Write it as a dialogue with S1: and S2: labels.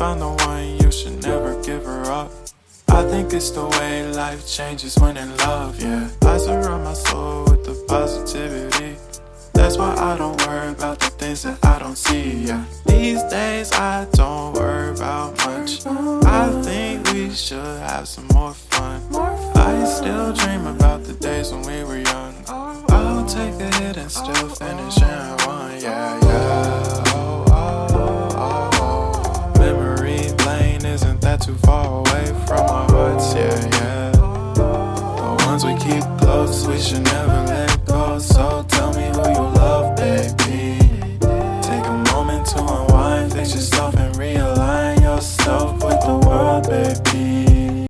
S1: found the one, you should never give her up. I think it's the way life changes when in love, yeah. I surround my soul with the positivity. That's why I don't worry about the things that I don't see, yeah. These days I don't worry about much. I think we should have some more fun. I still dream about the days when we were young. I'll take a hit and still finish in one, yeah, yeah. Oh, oh, oh, oh. Memory lane isn't that too far away from our hearts, yeah, yeah. The ones we keep close, we should never let go. So tell me who you